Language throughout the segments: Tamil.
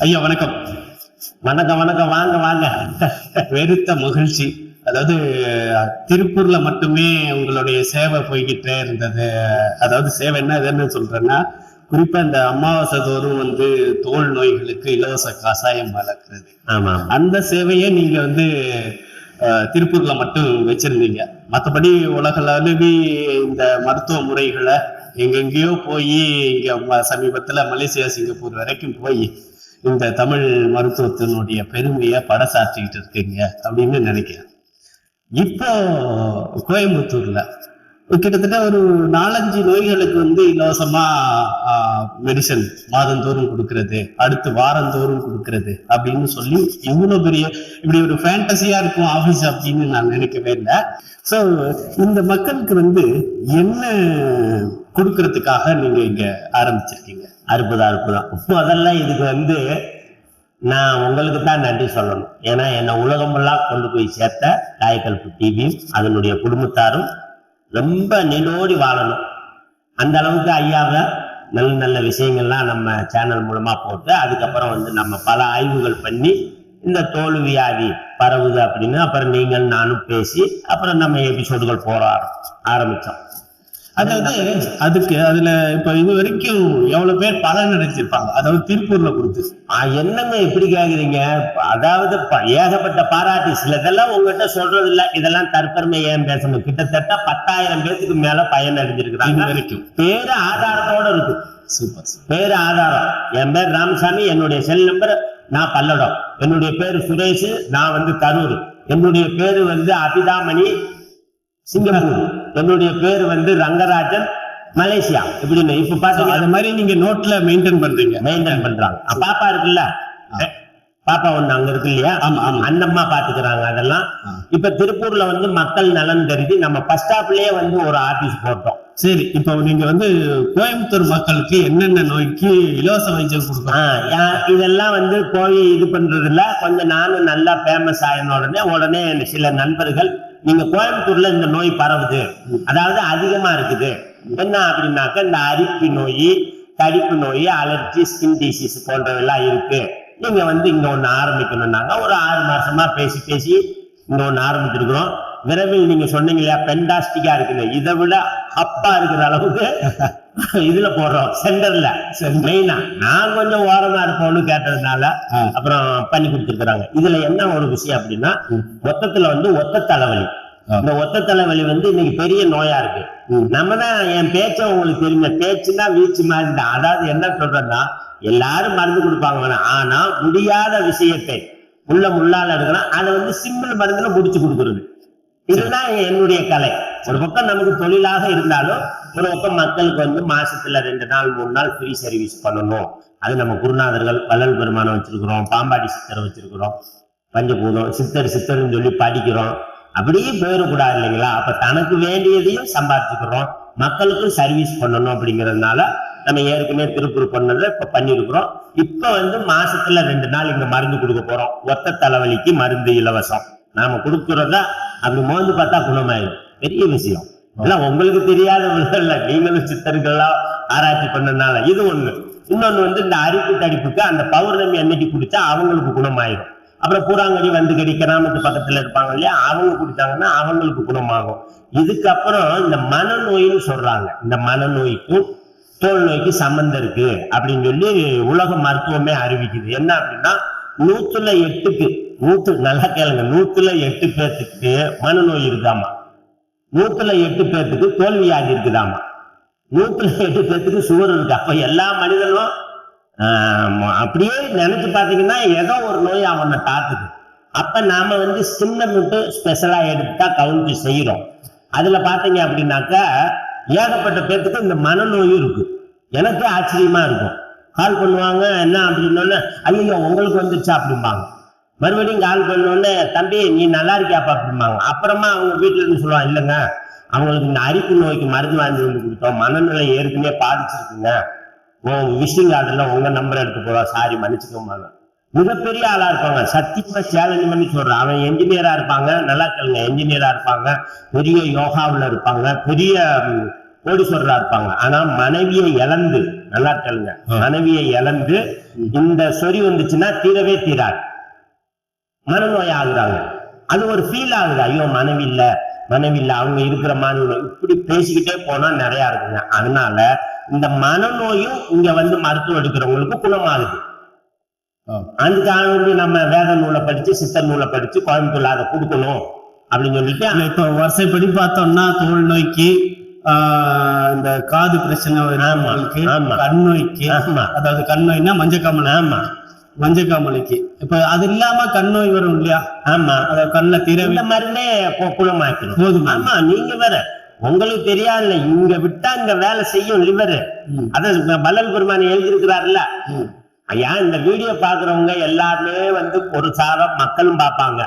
ஐயா வணக்கம். வணக்கம் வணக்கம், வாங்க வாங்க. வெறுத்த மகிழ்ச்சி. அதாவது திருப்பூர்ல மட்டுமே உங்களுடைய சேவை போய்கிட்டே இருந்தது. அதாவது சேவை என்னதுன்னு சொல்றேன்னா, குறிப்பா இந்த அமாவாசை தோறும் தோல் நோய்களுக்கு இலவச கஷாயம் வளர்க்குறது. ஆமா, அந்த சேவையை நீங்க திருப்பூர்ல மட்டும் வச்சிருந்தீங்க. மற்றபடி உலகளவி இந்த மருத்துவ முறைகளை எங்கெங்கேயோ போய் இங்க சமீபத்துல மலேசியா சிங்கப்பூர் வரைக்கும் போய் இந்த தமிழ் மருத்துவத்தினுடைய பெருமையை பறைசாற்றிக்கிட்டு இருக்கீங்க அப்படின்னு நினைக்கிறேன். இப்போ கோயம்புத்தூர்ல கிட்டத்தட்ட ஒரு 4-5 நோய்களுக்கு இலவசமா மெடிசன் மாதந்தோறும் கொடுக்கறது, அடுத்து வாரந்தோறும் கொடுக்கறது அப்படின்னு சொல்லி இவ்வளவு பெரிய இப்படி ஒரு ஃபேண்டசியா இருக்கும் ஆபீஸ் அப்படின்னு நான் நினைக்கவே இல்லை. ஸோ இந்த மக்களுக்கு என்ன கொடுக்கறதுக்காக நீங்க இங்க ஆரம்பிச்சிருக்கீங்க? அற்புதம் அற்புதம். முதல்ல இதுக்கு நான் உங்களுக்கு தான் நன்றி சொல்லணும். ஏன்னா என்னை உலகமெல்லாம் கொண்டு போய் சேர்த்த காயக்கல்பு டிவியும் அதனுடைய குடும்பத்தாரும் ரொம்ப நீடோடி வாழணும். அந்த அளவுக்கு ஐயாவை நல்ல நல்ல விஷயங்கள்லாம் நம்ம சேனல் மூலமா போட்டு, அதுக்கப்புறம் நம்ம பல ஆய்வுகள் பண்ணி இந்த தோல் வியாதி பரவுது அப்படின்னு அப்புறம் நீங்கள் நானும் பேசி அப்புறம் நம்ம எபிசோடுகள் போற ஆரம்பிச்சோம். அதுக்கு அதுல இப்ப இது வரைக்கும் எவ்வளவு பேர் பலன் அடைஞ்சிருப்பாங்க? அதாவது திருப்பூர்ல கொடுத்து என்னங்க இப்படி கேக்குறீங்க? அதாவது ஏகப்பட்ட பாராட்டு. சிலதெல்லாம் உங்ககிட்ட சொல்றது இல்ல, இதெல்லாம் தற்பெருமை ஏன் பேசணும். கிட்டத்தட்ட 10,000 பேத்துக்கு மேல பயன் அடைஞ்சிருக்கிறாங்க வரைக்கும். பேரு ஆதாரத்தோட இருக்கு. சூப்பர். பேரு ஆதாரம். என் பேர் ராமசாமி, என்னுடைய செல் நம்பர் நான் பல்லடம், என்னுடைய பேரு சுரேஷ், நான் கரூர், என்னுடைய பேரு அபிதாமணி சிங்கப்பூர், என்னுடைய பேரு ரங்கராஜன் மலேசியா. இப்படின்னு இப்ப பாத்தீங்க அது மாதிரி நீங்க நோட்ல மெயின்டைன் பண்றாங்க. பாப்பா இருக்குல்ல, பாப்பா ஒண்ணு அங்க இருக்கு இல்லையா, அண்ணம்மா பாத்துக்கிறாங்க அதெல்லாம். இப்ப திருப்பூர்ல மக்கள் நலன் கருதி நம்ம பஸ் ஸ்டாப்லயே ஒரு ஆபீஸ் போட்டோம். சரி, இப்ப நீங்க கோயம்புத்தூர் மக்களுக்கு என்னென்ன நோய்க்கு இலவச வைத்தியம் கொடுக்கணும்? இதெல்லாம் போய் இது பண்றது இல்ல. கொஞ்சம் நானும் நல்லா ஃபேமஸ் ஆயின உடனே சில நண்பர்கள், நீங்க கோயம்புத்தூர்ல இந்த நோய் பரவுது, அதாவது அதிகமா இருக்குது என்ன அப்படின்னாக்க, இந்த அரிப்பு நோய், கடிப்பு நோய், அலர்ஜி, ஸ்கின் டிசீஸ் போன்றவெல்லாம் இருக்கு, நீங்க இங்க ஒண்ணு ஆரம்பிக்கணும்னாங்க. ஒரு 6 மாசமா பேசி பேசி இங்க ஒண்ணு ஆரம்பிச்சிருக்கிறோம். விரைவில் நீங்க சொன்னீங்க இல்லையா, பென்டாஸ்டிக்கா இருக்குது, இதை விட அப்பா இருக்கிற அளவுக்கு இதுல போடுறோம் சென்டர்ல. மெயினா நான் கொஞ்சம் ஓரமா இருப்போம்னு கேட்டதுனால அப்புறம் பண்ணி கொடுத்துருக்காங்க. இதுல என்ன ஒரு விஷயம் அப்படின்னா, மொத்தத்துல ஒத்த தலைவலி. இந்த ஒத்த தலைவலி இன்னைக்கு பெரிய நோயா இருக்கு. நம்ம தான், என் பேச்ச உங்களுக்கு தெரியுமா, பேச்சுன்னா வீச்சு மாதிரி தான். அதாவது என்ன சொல்றேன்னா, எல்லாரும் மருந்து கொடுப்பாங்க, ஆனா முடியாத விஷயத்தை முள்ளால எடுக்கணும், அதை சிம்பிள் மருந்துல முடிச்சு கொடுக்குறது. இதுதான் என்னுடைய கலை. ஒரு பக்கம் நமக்கு தொழிலாக இருந்தாலும், ஒரு பக்கம் மக்களுக்கு மாசத்துல 2 நாள் 3 நாள் ஃப்ரீ சர்வீஸ் பண்ணணும். அது நம்ம குருநாதர்கள் வள்ளல் பெருமானம் வச்சிருக்கிறோம், பாம்பாடி சித்தரை வச்சிருக்கிறோம், பஞ்சபூதம் சித்தர்ன்னு சொல்லி படிக்கிறோம். அப்படியே போயிடக்கூடாது இல்லைங்களா? அப்ப தனக்கு வேண்டியதையும் சம்பாதிச்சுக்கிறோம், மக்களுக்கும் சர்வீஸ் பண்ணணும். அப்படிங்கிறதுனால நம்ம ஏற்கனவே திருப்பூர் பண்ணதை இப்ப பண்ணிருக்கிறோம். இப்ப மாசத்துல 2 நாள் இங்க மருந்து கொடுக்க போறோம். ஒத்த தலைவலிக்கு மருந்து இலவசம். நாம கொடுக்கறத அப்படி மோந்து பார்த்தா குணமாயிடும். பெரிய விஷயம். எல்லாம் உங்களுக்கு தெரியாத இல்ல, நீங்களும் சித்தர்களா ஆராய்ச்சி பண்ணதுனால இது ஒண்ணு. இன்னொன்னு இந்த அரிப்பு தடிப்புக்கு அந்த பௌர்ணமி அன்னைக்கு குடிச்சா அவங்களுக்கு குணமாயிடும். அப்புறம் பூராங்கடி கடி கிராமத்து பக்கத்துல இருப்பாங்க இல்லையா, அவங்க குடிச்சாங்கன்னா அவங்களுக்கு குணமாகும். இதுக்கப்புறம் இந்த மனநோயின்னு சொல்றாங்க. இந்த மனநோய்க்கும் தோல் நோய்க்கு சம்பந்தம் இருக்கு அப்படின்னு சொல்லி உலக மருத்துவமே அறிவிக்குது. என்ன அப்படின்னா, 100ல 8 நல்லா கேளுங்க, 100ல 8 பேர்த்துக்கு மனநோய் இருக்குதாமா, 100ல 8 பேர்த்துக்கு தோல்வியாகி இருக்குதாமா, 100ல 8 பேர்த்துக்கு சுகர் இருக்கு. அப்ப எல்லா மனிதனும் அப்படியே நினைச்சு பாத்தீங்கன்னா ஏதோ ஒரு நோய் அவனை தாக்குது. அப்ப நாம ஸ்கின்னை மட்டும் ஸ்பெஷலா எடுத்தா கவுண்ட் செய்யறோம். அதுல பாத்தீங்க அப்படின்னாக்க ஏகப்பட்ட பேர்த்துக்கு இந்த மனநோயும் இருக்கு. எனக்கு ஆச்சரியமா இருக்கும். கால் பண்ணுவாங்க, என்ன அப்படின்னோடனே, ஐயோ உங்களுக்கு வந்துருச்சா அப்படிம்பாங்க. மறுபடியும் கால் பண்ணோடனே, தம்பி நீ நல்லா இருக்கியாப்பா அப்படிம்பாங்க. அப்புறமா அவங்க வீட்டுல இருந்து சொல்லுவாங்க, இல்லைங்க அவங்களுக்கு இந்த அரிப்பு நோய்க்கு மருந்து வாங்கி கொடுத்தோம், மனநிலை ஏற்கனவே பாதிச்சிருக்குங்க, விசிட்டிங் கார்டுல உங்க நம்பர் எடுத்து போவா, சாரி மன்னிச்சுக்கோங்க. மிகப்பெரிய ஆளா இருப்பாங்க, சத்தியமா சேலஞ்ச் பண்ணி சொல்றான். அவன் என்ஜினியரா இருப்பாங்க, நல்லா கேளுங்க, என்ஜினியரா இருப்பாங்க, பெரிய யோகாவில் இருப்பாங்க, பெரிய கோடீஸ்வரரா இருப்பாங்க. ஆனா மனைவியை இழந்து, நல்லா கேளுங்க, மனைவியை இழந்து இந்த சொறி வந்துச்சுன்னா தீரவே தீராது, மனநோய் ஆகுறாங்க. அது ஒரு ஃபீல் ஆகுது, ஐயோ மனைவி இல்ல அவங்க இருக்கிற மாதிரி இப்படி பேசிக்கிட்டே போனா நிறைய இருக்குங்க. அதனால இந்த மனநோயும் இங்க வந்து மருத்துவம் எடுக்கிறவங்களுக்கு குணமாகுது. அதுக்காக வேண்டி நம்ம வேத நூலை படிச்சு சித்தர் நூலை படிச்சு கோயம்புத்தூர்ல அதை கொடுக்கணும் அப்படின்னு சொல்லிட்டு இப்போ வரிசைப்படி பார்த்தோம்னா தோல் நோய்க்கு, இந்த காது பிரச்சனை வருவங்களுக்கு, கண் நோய்க்கு, அதாவது கண் நோய்னா மஞ்சக்காமலை, மஞ்சக்காமலைக்கு இப்ப அது இல்லாம கண் நோய் வரும் இல்லையா? ஆமா, அதாவது கண்ணுல திரை இந்த மருந்தே குணமாக்கணும். போதும். ஆமா, நீங்க வேற உங்களுக்கு தெரியாதுல்ல, இங்க விட்டா இங்க வேலை செய்யும் லிவர். அத வள்ளல் பெருமான் எழுதியிருக்கிறாருல்ல. ஐயா, இந்த வீடியோ பாக்குறவங்க எல்லாருமே வந்து ஒரு சாரம் மக்களும் பார்ப்பாங்க.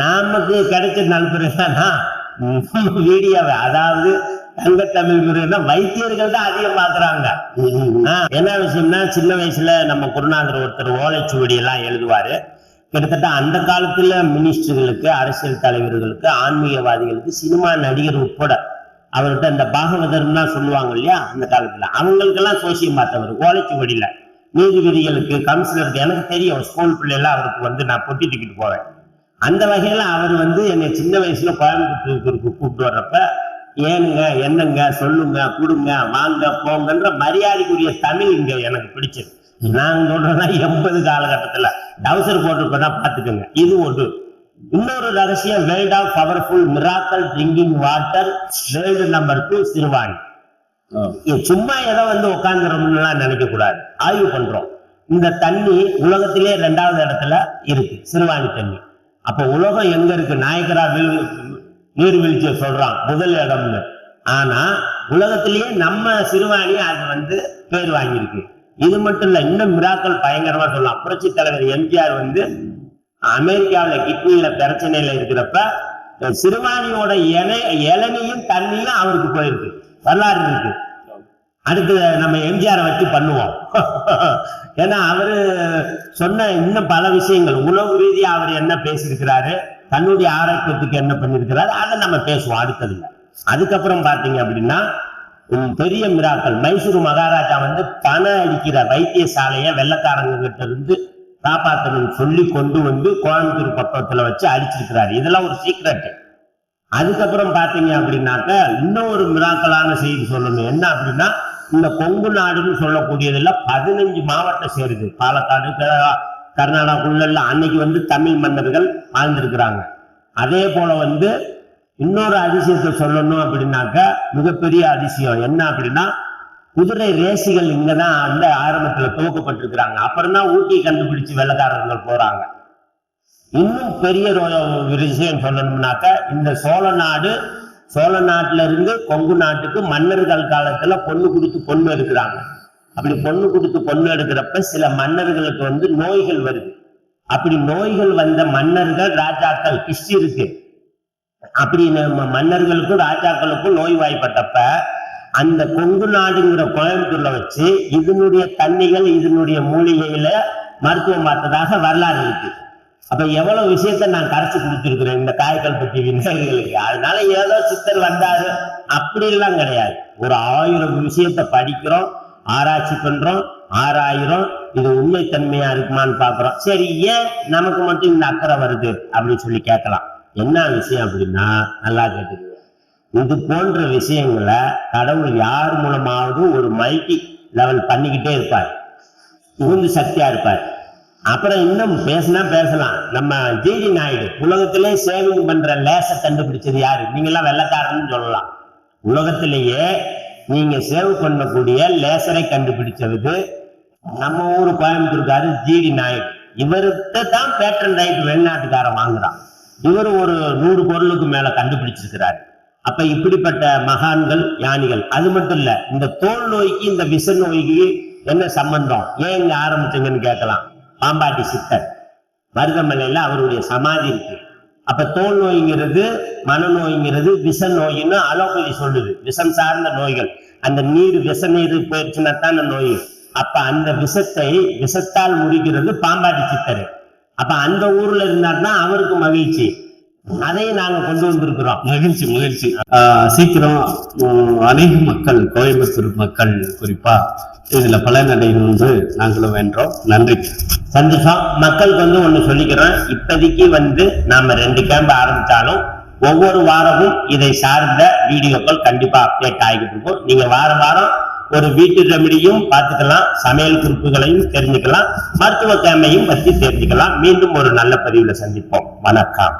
நமக்கு கிடைச்ச நண்பர்கள்னா வீடியோவை, அதாவது தங்க தமிழ் வீரர்னா வைத்தியர்கள் தான் அதிகம் பாக்குறாங்க. என்ன விஷயம்னா, சின்ன வயசுல நம்ம குருநாதர் ஒருத்தர் ஓலைச்சுவடி எல்லாம் எழுதுவாரு. கிட்டத்தட்ட அந்த காலத்துல மினிஸ்டர்களுக்கு, அரசியல் தலைவர்களுக்கு, ஆன்மீகவாதிகளுக்கு, சினிமா நடிகர் உட்பட அவர்கிட்ட இந்த பாகவதர்னா சொல்லுவாங்க இல்லையா, அந்த காலத்துல அவங்களுக்கெல்லாம் சோசியம் பார்த்தவர். ஓலைச்சுவடியில நீதிபதிகளுக்கு, கவுன்சிலருக்கு, எனக்கு தெரியும் ஸ்கூல் பிள்ளைலாம் அவருக்கு வந்து நான் பொட்டி தூக்கிட்டு போவேன். அந்த வகையில அவர் வந்து என்னை சின்ன வயசுல கோயம்புத்தூருக்கு கூப்பிட்டு வர்றப்ப, ஏனுங்க என்னங்க சொல்லுங்க கொடுங்க வாங்க போங்கன்ற மரியாதைக்குரிய தமிழ் இங்க எனக்கு பிடிச்சது. நான் சொல்றேன்னா 80 காலகட்டத்துல டவுசர் போட்டிருப்பதான் பாத்துக்கோங்க. இது ஒன்று. இன்னொரு ரகசியம், world of powerful miracle drinking water, world number 2 Siruvani. சும்மா ஏதோ வந்து உட்காந்துறோம்லாம் நினைக்க கூடாது, ஆய்வு பண்றோம். இந்த தண்ணி உலகத்திலே 2வது இடத்துல இருக்கு, சிறுவாணி தண்ணி. அப்ப உலகம் எங்க இருக்கு? நாயக்கரா நீர்வீழ்ச்சியை சொல்றான் முதல் இடம்னு. ஆனா உலகத்திலேயே நம்ம சிறுவாணி அது வந்து பேர் வாங்கியிருக்கு. இது மட்டும் இல்ல, இன்னும் மிராக்கள் பயங்கரமா சொல்லலாம். புரட்சி தலைவர் எம்ஜிஆர் வந்து அமெரிக்காவில கிட்னியில பிரச்சனையில இருக்கிறப்ப சிறுவாணியோட இளநியும் தண்ணியும் அவருக்கு போயிருக்கு, வரலாறு இருக்கு. அடுத்து நம்ம எம்ஜிஆரை வச்சு பண்ணுவோம். ஏன்னா அவரு சொன்ன இன்னும் பல விஷயங்கள், உணவு ரீதியா அவர் என்ன பேசியிருக்கிறாரு, தன்னுடைய ஆரோக்கியத்துக்கு என்ன பண்ணிருக்கிறாரு, அதை நம்ம பேசுவோம் அடுத்ததுல. அதுக்கப்புறம் பாத்தீங்க அப்படின்னா பெரிய மிராக்கள், மைசூர் மகாராஜா வந்து பணம் அடிக்கிற வைத்தியசாலைய வெள்ளக்காரங்க கிட்ட இருந்து காப்பாற்றணும்னு சொல்லி கொண்டு வந்து கோயம்புத்தூர் பக்கத்துல வச்சு அடிச்சிருக்கிறாரு. இதெல்லாம் ஒரு சீக்ரெட். அதுக்கப்புறம் பாத்தீங்க அப்படின்னாக்க இன்னொரு மிராக்கலான செய்தி சொல்லணும். என்ன அப்படின்னா, இந்த கொங்கு நாடுன்னு சொல்லக்கூடியதுல 15 மாவட்டம் சேருது. பாலக்காடு, கர்நாடகாக்குள்ள அன்னைக்கு வந்து தமிழ் மன்னர்கள் வாழ்ந்திருக்கிறாங்க. அதே போல வந்து இன்னொரு அதிசயத்தை சொல்லணும் அப்படின்னாக்க, மிகப்பெரிய அதிசயம் என்ன அப்படின்னா, குதிரை ரேசிகள் இங்கதான் அந்த ஆரம்பத்துல துவக்கப்பட்டிருக்கிறாங்க. அப்புறம் தான் ஊட்டியை கண்டுபிடிச்சு வெள்ளக்காரர்கள் போறாங்க. இன்னும் பெரிய விஷயம் சொல்லணும்னாக்க, இந்த சோழ நாட்டுல இருந்து கொங்கு நாட்டுக்கு மன்னர்கள் காலத்துல பொண்ணு கொடுத்து பொண்ணு எடுக்கிறாங்க. அப்படி பொண்ணு கொடுத்து பொண்ணு எடுக்கிறப்ப சில மன்னர்களுக்கு வந்து நோய்கள் வருது. அப்படி நோய்கள் வந்த மன்னர்கள், ராஜாக்கள் கிஷ்டி இருக்கு, அப்படி மன்னர்களுக்கும் ராஜாக்களுக்கும் நோய் வாய்ப்பட்டப்ப அந்த கொங்கு நாடுங்கிற கோயம்புத்தூர்ல வச்சு இதனுடைய தண்ணிகள், இதனுடைய மூலிகையில மருத்துவம் பார்த்ததாக வரலாறு இருக்கு. அப்ப எவ்வளவு விஷயத்த நான் கரைச்சு கொடுத்திருக்கிறேன் இந்த காய்கல் பற்றி விநாயகர்களுக்கு. அதனால ஏதோ சித்தர் வந்தாரு அப்படி எல்லாம் கிடையாது. ஒரு 1000 விஷயத்த படிக்கிறோம், ஆராய்ச்சி பண்றோம், ஆராயிரம், இது உண்மை தன்மையா இருக்குமான்னு பாக்குறோம். சரி, ஏன் நமக்கு மட்டும் இந்த அக்கறை வருது அப்படின்னு சொல்லி கேட்கலாம். என்ன விஷயம் அப்படின்னா, நல்லா கேட்டுக்கோங்க. இது போன்ற விஷயங்களை கடவுள் யார் மூலமாவது ஒரு மல்டி லெவல் பண்ணிக்கிட்டே இருப்பார், உந்து சக்தியா இருப்பார். அப்புறம் இன்னும் பேசலாம். நம்ம ஜிடி நாயுடு உலகத்திலே சேவிங் பண்ற லேச கண்டுபிடிச்சது யாரு? நீங்க எல்லாம் வெள்ளக்காரன்னு சொல்லலாம். உலகத்திலேயே நீங்க சேவ் பண்ணக்கூடிய லேசரை கண்டுபிடிச்சது நம்ம ஊரு கோயம்புத்தூர்காரு ஜிடி நாயுடு. இவர்கிட்ட தான் பேட்டன் ரைட் வெளிநாட்டுக்காரன் வாங்குறான். இவர் ஒரு 100 பொருளுக்கு மேல கண்டுபிடிச்சிருக்கிறாரு. அப்ப இப்படிப்பட்ட மகான்கள், ஞானிகள். அது மட்டும் இல்ல, இந்த தோல் நோய்க்கு இந்த விஷ நோய்க்கு என்ன சம்பந்தம், ஏன் இங்க ஆரம்பிச்சீங்கன்னு கேட்கலாம். பாம்பாட்டி சித்தர் மருதமலையில அவருடைய சமாதி இருக்கு. அப்ப தோல் நோய்ங்கிறது, மனநோய்ங்கிறது விஷ நோயின்னு அலோபதி சொல்லுது. விஷம் சார்ந்த நோய்கள், அந்த விஷ நீர் போயிடுச்சுன்னா தான் நோய். அப்ப அந்த விஷத்தால் முடிக்கிறது பாம்பாட்டி சித்தர். அப்ப அந்த ஊர்ல இருந்தாருன்னா அவருக்கு மகிழ்ச்சி. அதையும் நாங்க கொண்டு வந்திருக்கிறோம். மகிழ்ச்சி மகிழ்ச்சி. சீக்கிரம் அநேக மக்கள், கோயம்புத்தூர் மக்கள் குறிப்பா இதுல பலனடைந்து நாங்களும் வென்றோம். நன்றி. சந்தோஷம். மக்களுக்கு ஒண்ணு சொல்லிக்கிறோம். இப்போதைக்கு நாம 2 கேம்ப் ஆரம்பிச்சாலும் ஒவ்வொரு வாரமும் இதை சார்ந்த வீடியோக்கள் கண்டிப்பா அப்டேட் ஆகிட்டு இருக்கும். நீங்க வாரம் வாரம் ஒரு வீட்டு ரெமடியும் பார்த்துக்கலாம், சமையல் குறிப்புகளையும் தெரிஞ்சுக்கலாம், மருத்துவ கேமையும் பற்றி தெரிஞ்சுக்கலாம். மீண்டும் ஒரு நல்ல பதிவுல சந்திப்போம். வணக்கம்.